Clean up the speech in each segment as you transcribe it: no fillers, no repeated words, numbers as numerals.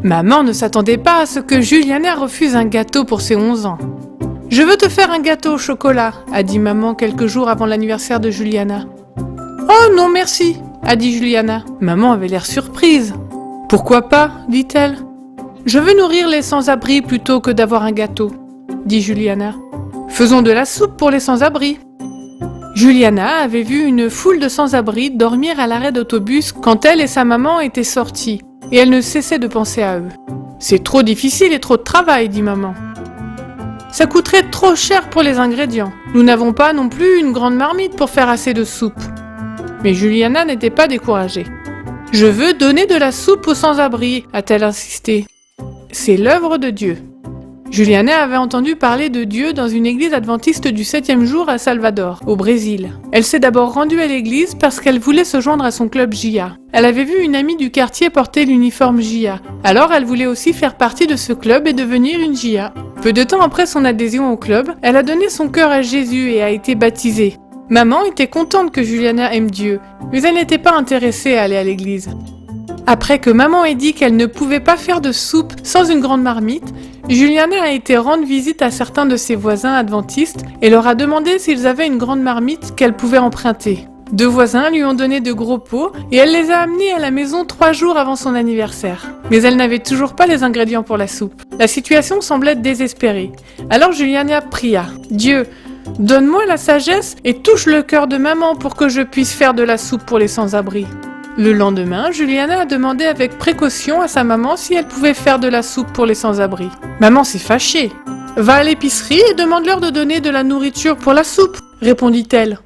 Maman ne s'attendait pas à ce que Juliana refuse un gâteau pour ses 11 ans. « Je veux te faire un gâteau au chocolat », a dit maman quelques jours avant l'anniversaire de Juliana. « Oh non merci », a dit Juliana. Maman avait l'air surprise. « Pourquoi pas ?» dit-elle. « Je veux nourrir les sans-abri plutôt que d'avoir un gâteau », dit Juliana. « Faisons de la soupe pour les sans-abri. » Juliana avait vu une foule de sans-abri dormir à l'arrêt d'autobus quand elle et sa maman étaient sorties, et elle ne cessait de penser à eux. « C'est trop difficile et trop de travail, dit maman. Ça coûterait trop cher pour les ingrédients. Nous n'avons pas non plus une grande marmite pour faire assez de soupe. » Mais Juliana n'était pas découragée. « Je veux donner de la soupe aux sans-abri, a-t-elle insisté. C'est l'œuvre de Dieu. Juliana avait entendu parler de Dieu dans une église adventiste du 7e jour à Salvador, au Brésil. Elle s'est d'abord rendue à l'église parce qu'elle voulait se joindre à son club JIA. Elle avait vu une amie du quartier porter l'uniforme JIA. Alors elle voulait aussi faire partie de ce club et devenir une JIA. Peu de temps après son adhésion au club, elle a donné son cœur à Jésus et a été baptisée. Maman était contente que Juliana aime Dieu, mais elle n'était pas intéressée à aller à l'église. Après que maman ait dit qu'elle ne pouvait pas faire de soupe sans une grande marmite, Juliana a été rendre visite à certains de ses voisins adventistes et leur a demandé s'ils avaient une grande marmite qu'elle pouvait emprunter. 2 voisins lui ont donné de gros pots et elle les a amenés à la maison 3 jours avant son anniversaire. Mais elle n'avait toujours pas les ingrédients pour la soupe. La situation semblait désespérée. Alors Juliana pria « Dieu, donne-moi la sagesse et touche le cœur de maman pour que je puisse faire de la soupe pour les sans-abri. » Le lendemain, Juliana a demandé avec précaution à sa maman si elle pouvait faire de la soupe pour les sans-abri. Maman s'est fâchée. « Va à l'épicerie et demande-leur de donner de la nourriture pour la soupe, » répondit-elle.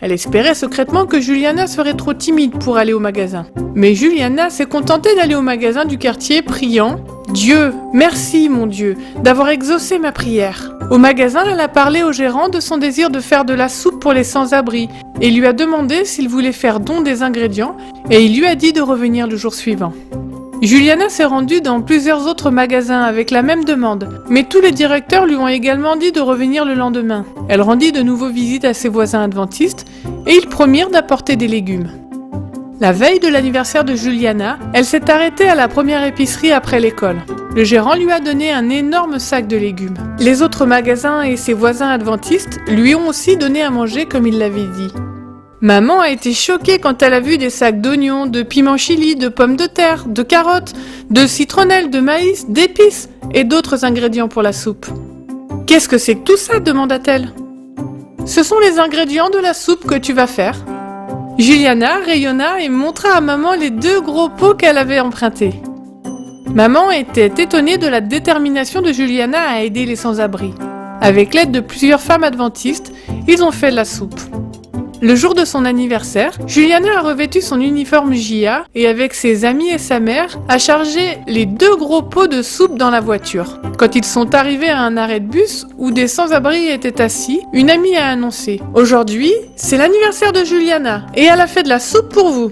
Elle espérait secrètement que Juliana serait trop timide pour aller au magasin. Mais Juliana s'est contentée d'aller au magasin du quartier priant « Dieu, merci mon Dieu, d'avoir exaucé ma prière. » Au magasin, elle a parlé au gérant de son désir de faire de la soupe pour les sans-abri et lui a demandé s'il voulait faire don des ingrédients et il lui a dit de revenir le jour suivant. Juliana s'est rendue dans plusieurs autres magasins avec la même demande, mais tous les directeurs lui ont également dit de revenir le lendemain. Elle rendit de nouveau visite à ses voisins adventistes et ils promirent d'apporter des légumes. La veille de l'anniversaire de Juliana, elle s'est arrêtée à la première épicerie après l'école. Le gérant lui a donné un énorme sac de légumes. Les autres magasins et ses voisins adventistes lui ont aussi donné à manger comme il l'avait dit. Maman a été choquée quand elle a vu des sacs d'oignons, de piments chili, de pommes de terre, de carottes, de citronnelle, de maïs, d'épices et d'autres ingrédients pour la soupe. « Qu'est-ce que c'est que tout ça ?» demanda-t-elle. « Ce sont les ingrédients de la soupe que tu vas faire. » Juliana rayonna et montra à maman les 2 gros pots qu'elle avait empruntés. Maman était étonnée de la détermination de Juliana à aider les sans-abri. Avec l'aide de plusieurs femmes adventistes, ils ont fait de la soupe. Le jour de son anniversaire, Juliana a revêtu son uniforme JIA et avec ses amis et sa mère, a chargé les 2 gros pots de soupe dans la voiture. Quand ils sont arrivés à un arrêt de bus où des sans-abri étaient assis, une amie a annoncé « Aujourd'hui, c'est l'anniversaire de Juliana et elle a fait de la soupe pour vous !»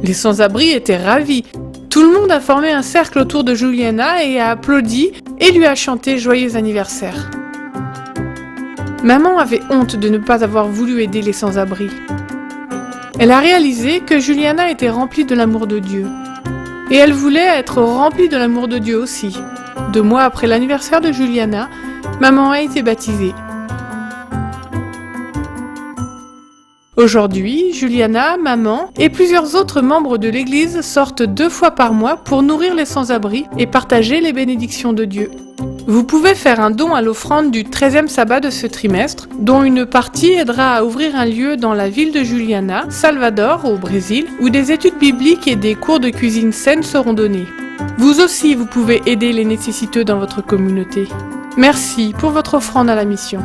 Les sans-abri étaient ravis. Tout le monde a formé un cercle autour de Juliana et a applaudi et lui a chanté « Joyeux anniversaire !» Maman avait honte de ne pas avoir voulu aider les sans-abri. Elle a réalisé que Juliana était remplie de l'amour de Dieu. Et elle voulait être remplie de l'amour de Dieu aussi. 2 mois après l'anniversaire de Juliana, maman a été baptisée. Aujourd'hui, Juliana, maman et plusieurs autres membres de l'église sortent 2 fois par mois pour nourrir les sans-abri et partager les bénédictions de Dieu. Vous pouvez faire un don à l'offrande du 13e sabbat de ce trimestre, dont une partie aidera à ouvrir un lieu dans la ville de Juliana, Salvador, au Brésil, où des études bibliques et des cours de cuisine saine seront donnés. Vous aussi, vous pouvez aider les nécessiteux dans votre communauté. Merci pour votre offrande à la mission.